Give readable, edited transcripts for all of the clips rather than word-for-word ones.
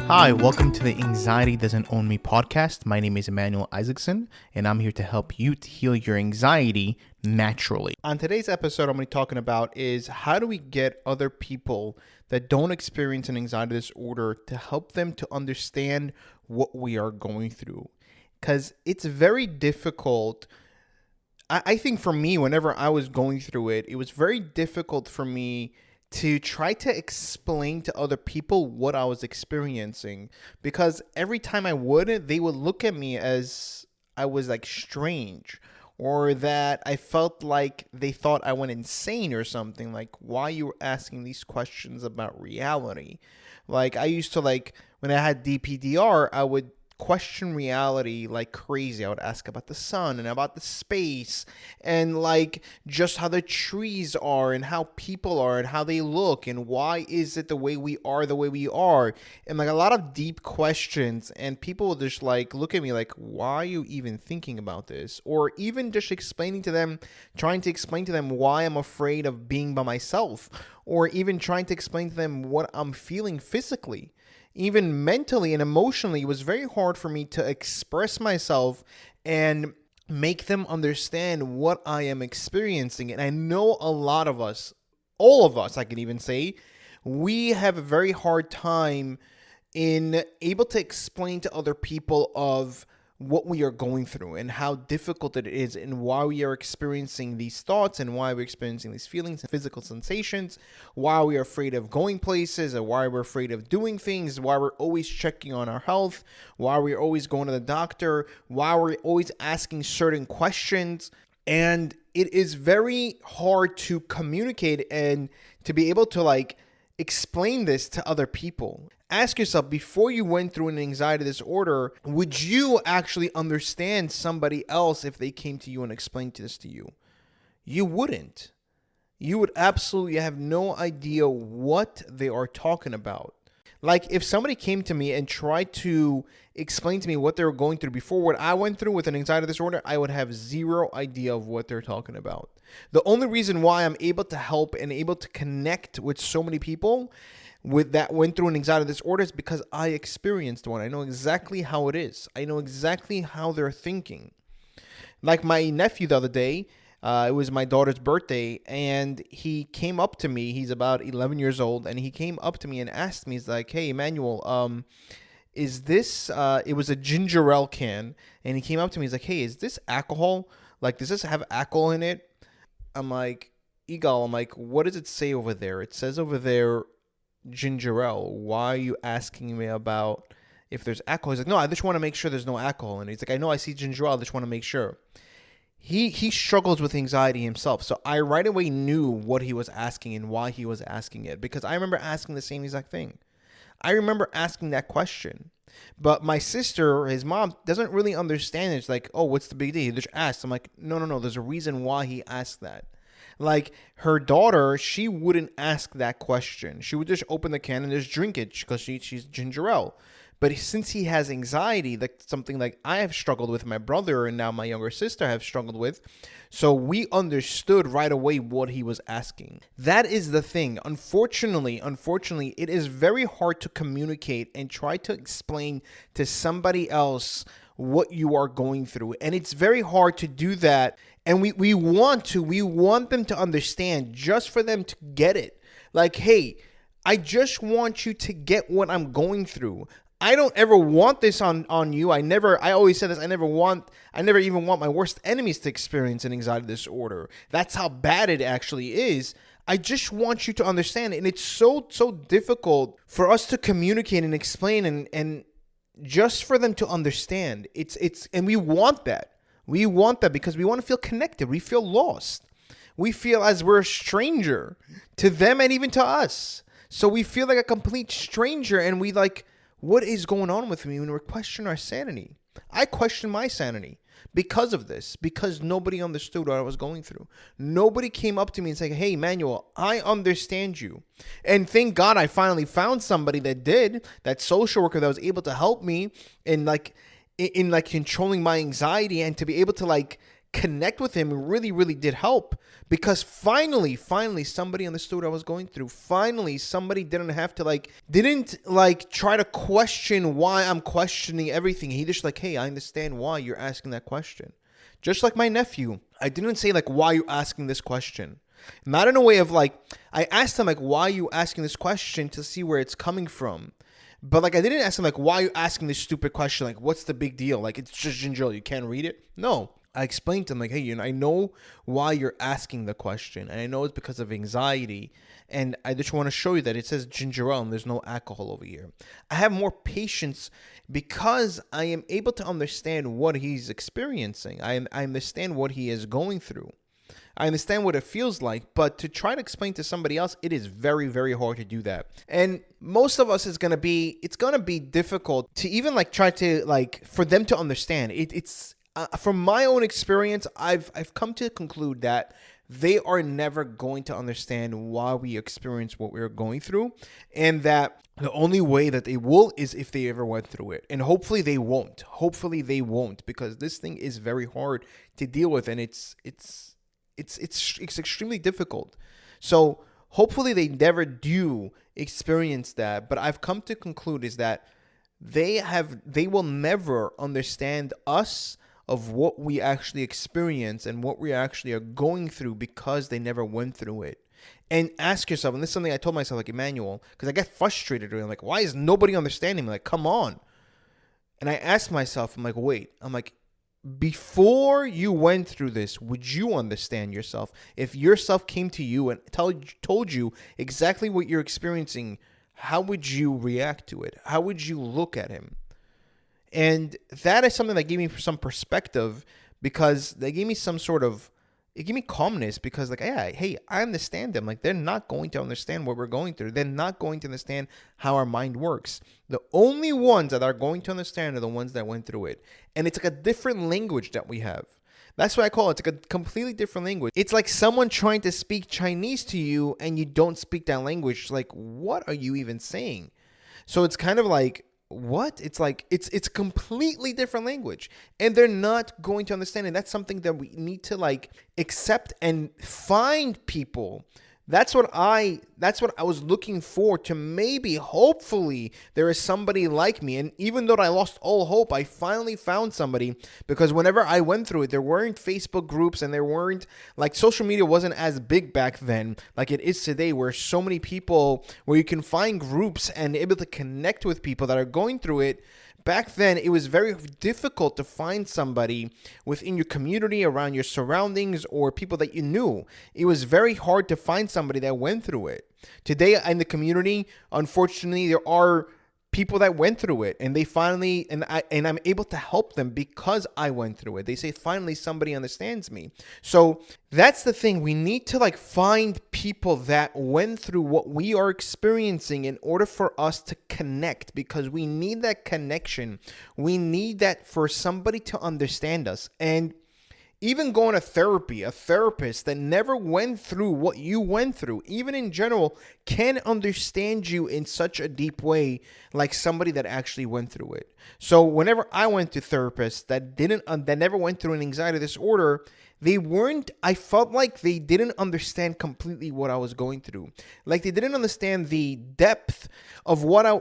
Hi, welcome to the Anxiety Doesn't Own Me podcast. My name is Emmanuel Isaacson, and I'm here to help you to heal your anxiety naturally. On today's episode, I'm going to be talking about is how do we get other people that don't experience an anxiety disorder to help them to understand what we are going through. Because it's very difficult. I think for me, whenever I was going through it, it was very difficult for me to try to explain to other people what I was experiencing, because every time I would, they would look at me as I was like strange, or that I felt like they thought I went insane or something. Like, why are you asking these questions about reality? Like, I used to, like, when I had DPDR, I would question reality like crazy. I would ask about the sun and about the space and like just how the trees are and how people are and how they look and why is it the way we are, and like a lot of deep questions. And people would just like look at me like, why are you even thinking about this? Or even just trying to explain to them why I'm afraid of being by myself, or even trying to explain to them what I'm feeling physically. Even mentally and emotionally, it was very hard for me to express myself and make them understand what I am experiencing. And I know a lot of us, all of us, I can even say, we have a very hard time in able to explain to other people of what we are going through and how difficult it is and why we are experiencing these thoughts and why we're experiencing these feelings and physical sensations, why we are afraid of going places and why we're afraid of doing things, why we're always checking on our health, why we're always going to the doctor, why we're always asking certain questions. And it is very hard to communicate and to be able to like explain this to other people. Ask yourself, before you went through an anxiety disorder, would you actually understand somebody else if they came to you and explained this to you? You wouldn't. You would absolutely have no idea what they are talking about. Like if somebody came to me and tried to explain to me what they were going through before what I went through with an anxiety disorder, I would have zero idea of what they're talking about. The only reason why I'm able to help and able to connect with so many people with that went through an anxiety disorder is because I experienced one. I know exactly how it is. I know exactly how they're thinking. Like my nephew the other day, it was my daughter's birthday, and he came up to me. He's about 11 years old, and he came up to me and asked me, he's like, "Hey, Emmanuel, is this?" It was a ginger ale can, and he came up to me. He's like, "Hey, is this alcohol? Like, does this have alcohol in it?" I'm like, "Igal," what does it say over there? It says over there, ginger ale. Why are you asking me about if there's alcohol? He's like, "No, I just want to make sure there's no alcohol." And he's like, "I know I see ginger ale. I just want to make sure." He struggles with anxiety himself. So I right away knew what he was asking and why he was asking it, because I remember asking the same exact thing. I remember asking that question. But my sister, his mom, doesn't really understand it. It's like, "Oh, what's the big deal? He just asked." I'm like, no. There's a reason why he asked that. Like her daughter, she wouldn't ask that question. She would just open the can and just drink it because she's ginger ale. But since he has anxiety, that's something like I have struggled with, my brother and now my younger sister have struggled with. So we understood right away what he was asking. That is the thing. Unfortunately, it is very hard to communicate and try to explain to somebody else what you are going through. And it's very hard to do that. And we want them to understand, just for them to get it. Like, hey, I just want you to get what I'm going through. I don't ever want this on you. I always said this, I never even want my worst enemies to experience an anxiety disorder. That's how bad it actually is. I just want you to understand it. And it's so difficult for us to communicate and explain and just for them to understand. And we want that. We want that because we want to feel connected. We feel lost. We feel as we're a stranger to them and even to us. So we feel like a complete stranger, and we like, what is going on with me when we question our sanity? I question my sanity because of this, because nobody understood what I was going through. Nobody came up to me and said, "Hey, Emmanuel, I understand you." And thank God I finally found somebody that did, that social worker that was able to help me in controlling my anxiety and to be able to like connect with him really, really did help, because finally somebody understood what I was going through. Finally, somebody didn't try to question why I'm questioning everything. He just like, hey, I understand why you're asking that question. Just like my nephew, I didn't say like, why are you asking this question? Not in a way of like, I asked him like, why are you asking this question to see where it's coming from? But like, I didn't ask him like, why are you asking this stupid question? Like, what's the big deal? Like, it's just ginger ale. You can't read it? No. I explained to him like, hey, I know why you're asking the question. And I know it's because of anxiety. And I just want to show you that it says ginger ale and there's no alcohol over here. I have more patience because I am able to understand what he's experiencing. I understand what he is going through. I understand what it feels like, but to try to explain to somebody else, it is very, very hard to do that. And most of us it's gonna be difficult to even like try to like for them to understand. It's from my own experience, I've come to conclude that they are never going to understand why we experience what we're going through, and that the only way that they will is if they ever went through it. And hopefully they won't. Hopefully they won't, because this thing is very hard to deal with, and it's extremely difficult. So hopefully they never do experience that. But I've come to conclude is that they will never understand us of what we actually experience and what we actually are going through, because they never went through it. And ask yourself, and this is something I told myself, like Emmanuel, because I get frustrated. I'm like, why is nobody understanding me? Like, come on. And I asked myself, I'm like, wait, before you went through this, would you understand yourself? If yourself came to you and told you exactly what you're experiencing, how would you react to it? How would you look at him? And that is something that gave me some perspective, because they gave me it gave me calmness, because like, yeah, hey, I understand them. Like, they're not going to understand what we're going through. They're not going to understand how our mind works. The only ones that are going to understand are the ones that went through it. And it's like a different language that we have. That's what I call it. It's like a completely different language. It's like someone trying to speak Chinese to you and you don't speak that language. Like, what are you even saying? So it's kind of like, what? It's like it's completely different language, and they're not going to understand it. That's something that we need to like accept and find people. That's what I was looking for, to maybe, hopefully, there is somebody like me. And even though I lost all hope, I finally found somebody, because whenever I went through it, there weren't Facebook groups, and there weren't, like, social media wasn't as big back then like it is today, where so many people, where you can find groups and able to connect with people that are going through it. Back then, it was very difficult to find somebody within your community, around your surroundings, or people that you knew. It was very hard to find somebody that went through it. Today, in the community, unfortunately, there are people that went through it, and they finally, and I'm able to help them because I went through it. They say, finally, somebody understands me. So that's the thing. We need to like find people that went through what we are experiencing in order for us to connect, because we need that connection. We need that for somebody to understand us. And even going to therapy, a therapist that never went through what you went through, even in general, can understand you in such a deep way, like somebody that actually went through it. So whenever I went to therapists that never went through an anxiety disorder, I felt like they didn't understand completely what I was going through. Like, they didn't understand the depth of what I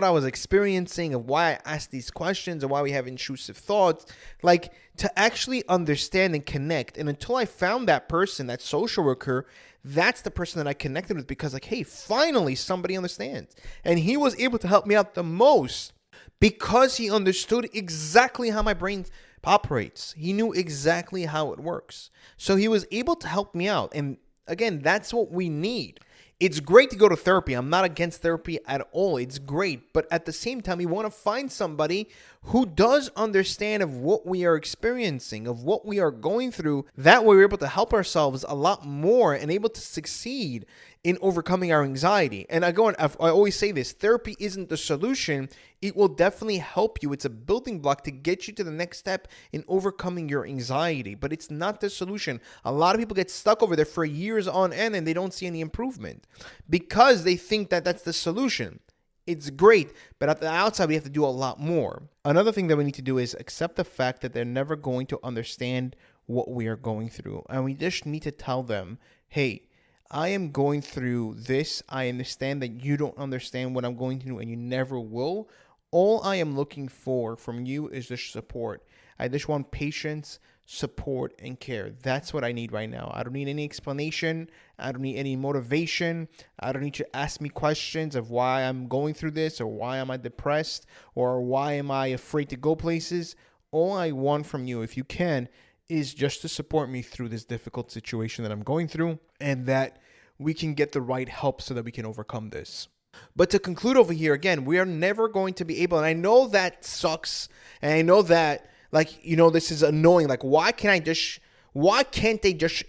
was experiencing, of why I asked these questions, and why we have intrusive thoughts. Like, to actually understand and connect. And until I found that person, that social worker, that's the person that I connected with, because like, hey, finally somebody understands. And he was able to help me out the most, because he understood exactly how my brain operates. He knew exactly how it works. So he was able to help me out. And again, that's what we need. It's great to go to therapy. I'm not against therapy at all. It's great. But at the same time, we want to find somebody who does understand of what we are experiencing, of what we are going through. That way we're able to help ourselves a lot more and able to succeed in overcoming our anxiety. And I always say this, therapy isn't the solution. It will definitely help you. It's a building block to get you to the next step in overcoming your anxiety, but it's not the solution. A lot of people get stuck over there for years on end, and they don't see any improvement because they think that that's the solution. It's great, but at the outside, we have to do a lot more. Another thing that we need to do is accept the fact that they're never going to understand what we are going through. And we just need to tell them, hey, I am going through this. I understand that you don't understand what I'm going through and you never will. All I am looking for from you is just support. I just want patience, support, and care. That's what I need right now. I don't need any explanation. I don't need any motivation. I don't need you to ask me questions of why I'm going through this, or why am I depressed, or why am I afraid to go places. All I want from you, if you can, is just to support me through this difficult situation that I'm going through, and that we can get the right help so that we can overcome this. But to conclude over here, again, we are never going to be able, and I know that sucks, and I know that, this is annoying. Like, why can't they just,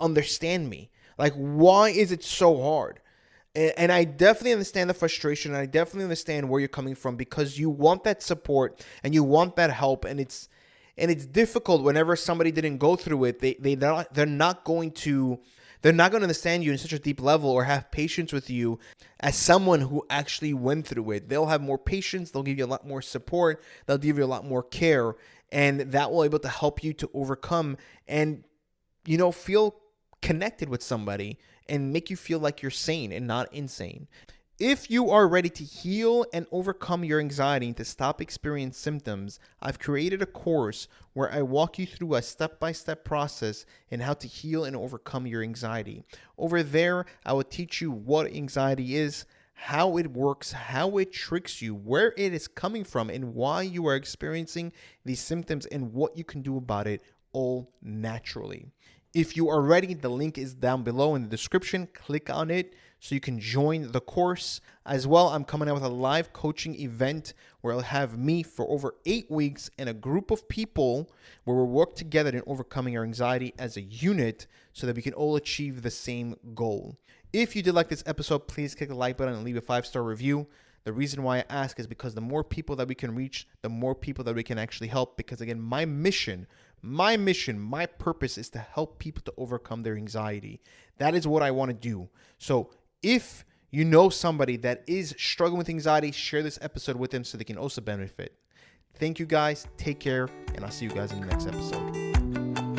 understand me? Like, why is it so hard? And I definitely understand the frustration, and I definitely understand where you're coming from, because you want that support and you want that help, and it's difficult whenever somebody didn't go through it. They're not going to understand you in such a deep level or have patience with you as someone who actually went through it. They'll have more patience. They'll give you a lot more support. They'll give you a lot more care. And that will be able to help you to overcome and, feel connected with somebody and make you feel like you're sane and not insane. If you are ready to heal and overcome your anxiety and to stop experiencing symptoms, I've created a course where I walk you through a step-by-step process in how to heal and overcome your anxiety. Over there, I will teach you what anxiety is, how it works, how it tricks you, where it is coming from, and why you are experiencing these symptoms and what you can do about it, all naturally. If you are ready, the link is down below in the description. Click on it so you can join the course. As well, I'm coming out with a live coaching event where I'll have me for over 8 weeks and a group of people where we'll work together in overcoming our anxiety as a unit so that we can all achieve the same goal. If you did like this episode, please click the like button and leave a 5-star review. The reason why I ask is because the more people that we can reach, the more people that we can actually help. Because again, my mission, my purpose is to help people to overcome their anxiety. That is what I want to do. So if you know somebody that is struggling with anxiety, share this episode with them so they can also benefit. Thank you guys. Take care. And I'll see you guys in the next episode.